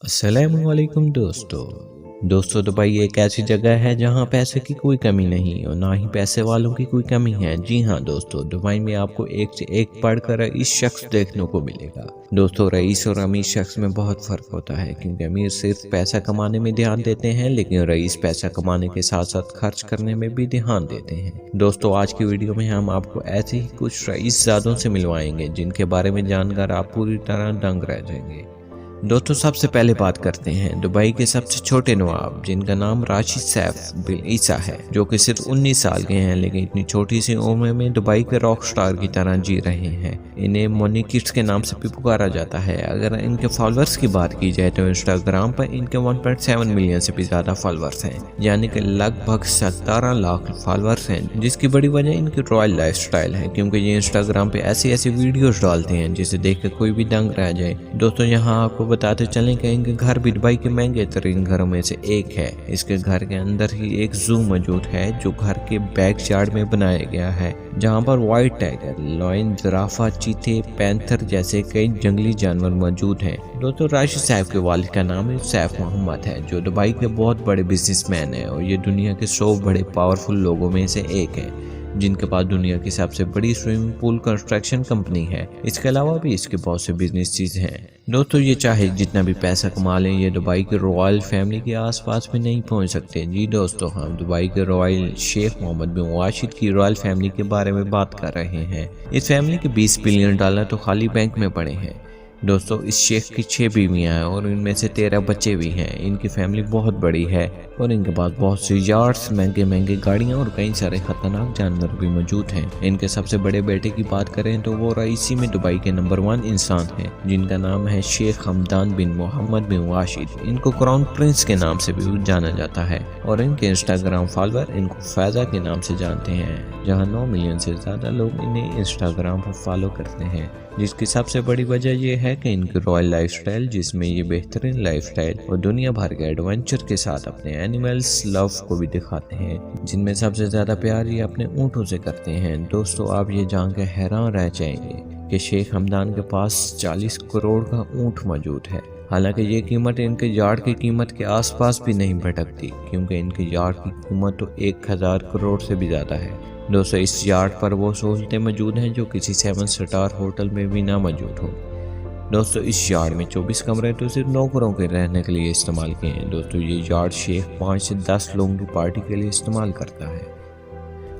अस्सलाम वालेकुम दोस्तों दबई एक ऐसी जगह है जहां पैसे की कोई कमी नहीं और ना ही पैसे वालों की कोई कमी है। जी हाँ दोस्तों, दुबई में आपको एक से एक पढ़कर रईस शख्स देखने को मिलेगा। दोस्तों, रईस और अमीर शख्स में बहुत फर्क होता है, क्योंकि अमीर सिर्फ पैसा कमाने में ध्यान देते हैं, लेकिन रईस पैसा कमाने के साथ साथ खर्च करने में भी ध्यान देते हैं। दोस्तों, आज की वीडियो में हम आपको ऐसे ही कुछ रईस ज़ादों से मिलवाएंगे जिनके बारे में जानकर आप पूरी तरह दंग रह जाएंगे। दोस्तों, सबसे पहले बात करते हैं दुबई के सबसे छोटे नवाब, जिनका नाम राशिद बिलहासा है, जो कि सिर्फ 19 साल के हैं, लेकिन इतनी छोटी सी उम्र में दुबई के रॉक स्टार की तरह जी रहे हैं। इन्हें मनी किड्स के नाम से भी पुकारा जाता है। अगर इनके फॉलोअर्स की बात की जाए तो इंस्टाग्राम पर इनके 1.7 मिलियन से भी ज्यादा फॉलोअर्स हैं, यानी कि लगभग 17 लाख फॉलोअर्स हैं, जिसकी बड़ी वजह इनकी रॉयल लाइफस्टाइल है, क्योंकि ये इंस्टाग्राम पे ऐसी वीडियोस डालते हैं जिसे देख कर कोई भी दंग रह जाए। दोस्तों, यहाँ आपको बताते चलें कि इनके घर भी दुबई के महंगे तरीन घरों में से एक है। इसके घर के अंदर ही एक जू मौजूद है, जो घर के बैक यार्ड में बनाया गया है, जहां पर व्हाइट टाइगर, लायन, जिराफा, चीते, पैंथर जैसे कई जंगली जानवर मौजूद हैं। दोस्तों, राशिद साहब के वालिद का नाम सैफ मोहम्मद है, जो दुबई के बहुत बड़े बिजनेसमैन है और ये दुनिया के 100 बड़े पावरफुल लोगों में से एक है, जिनके पास दुनिया की सबसे बड़ी स्विमिंग पूल कंस्ट्रक्शन कंपनी है। इसके अलावा भी इसके बहुत से बिजनेस हैं। दोस्तों, ये चाहे जितना भी पैसा कमा लें, ये दुबई के रॉयल फैमिली के आसपास भी नहीं पहुंच सकते। जी दोस्तों, हम दुबई के रॉयल शेख मोहम्मद बिन राशिद की रॉयल फैमिली के बारे में बात कर रहे हैं। इस फैमिली के $20 बिलियन तो खाली बैंक में पड़े हैं। दोस्तों, इस शेख की 6 बीवियां हैं और इनमें से 13 बच्चे भी हैं। इनकी फैमिली बहुत बड़ी है और इनके पास बहुत सी यार्ड्स, महंगे गाड़ियां और कई सारे खतरनाक जानवर भी मौजूद हैं। इनके सबसे बड़े बेटे की बात करें तो वो रईसी में दुबई के नंबर 1 इंसान हैं, जिनका नाम है शेख हमदान बिन मोहम्मद बिन राशिद। इनको क्राउन प्रिंस के नाम से भी जाना जाता है और इनके इंस्टाग्राम फॉलोअर इनको फैजा के नाम से जानते हैं, जहाँ 9 मिलियन से ज्यादा लोग इन्हें इंस्टाग्राम पर फॉलो करते हैं। जिसकी सबसे बड़ी वजह यह है कि इनकी रॉयल लाइफस्टाइल, जिसमें ये बेहतरीन लाइफस्टाइल और दुनिया भर के एडवेंचर के साथ अपने एनिमल्स लव को भी दिखाते हैं, जिनमें सबसे ज्यादा प्यार ये अपने ऊँटों से करते हैं। दोस्तों, आप ये जान के हैरान रह जाएंगे कि शेख हमदान के पास 40 करोड़ का ऊँट मौजूद है। हालांकि ये कीमत इनके यार्ड की कीमत के आसपास भी नहीं भटकती, क्योंकि इनके यार्ड की कीमत तो 1000 करोड़ से भी ज्यादा है। दोस्तों, इस यार्ड पर वो सहूलतें मौजूद हैं जो किसी 7 स्टार होटल में भी ना मौजूद हो। दोस्तों, इस यार्ड में 24 कमरे तो सिर्फ नौकरों के रहने के लिए इस्तेमाल किए हैं। दोस्तों, ये यार्ड शेख 5 से 10 लोगों की पार्टी के लिए इस्तेमाल करता है।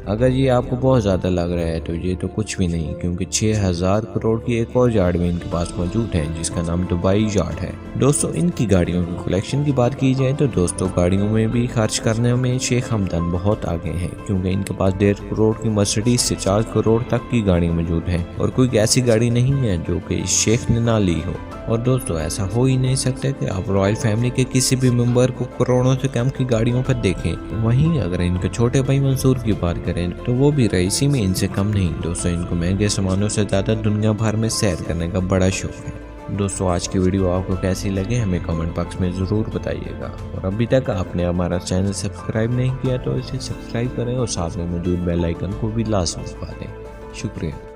अगर ये आपको बहुत ज़्यादा लग रहा है तो ये तो कुछ भी नहीं, क्योंकि 6000 करोड़ की एक और यार्ड भी इनके पास मौजूद है, जिसका नाम दुबई यार्ड है। दोस्तों, इनकी गाड़ियों की कलेक्शन की बात की जाए तो दोस्तों, गाड़ियों में भी खर्च करने में शेख हमदान बहुत आगे हैं, क्योंकि इनके पास 1.5 करोड़ की मर्सिडीज से 4 करोड़ तक की गाड़ी मौजूद है और कोई ऐसी गाड़ी नहीं है जो कि इस शेख ने ना ली हो। और दोस्तों, ऐसा हो ही नहीं सकता कि आप रॉयल फैमिली के किसी भी मेंबर को करोड़ों से कम की गाड़ियों पर देखें। वहीं अगर इनके छोटे भाई मंसूर की बात करें तो वो भी रईसी में इनसे कम नहीं। दोस्तों, इनको महंगे सामानों से ज़्यादा दुनिया भर में सैर करने का बड़ा शौक है। दोस्तों, आज की वीडियो आपको कैसी लगे हमें कमेंट बॉक्स में ज़रूर बताइएगा, और अभी तक आपने हमारा चैनल सब्सक्राइब नहीं किया तो इसे सब्सक्राइब करें और साथ में मौजूद बेल आइकन को भी लाजमी दबा दें। शुक्रिया।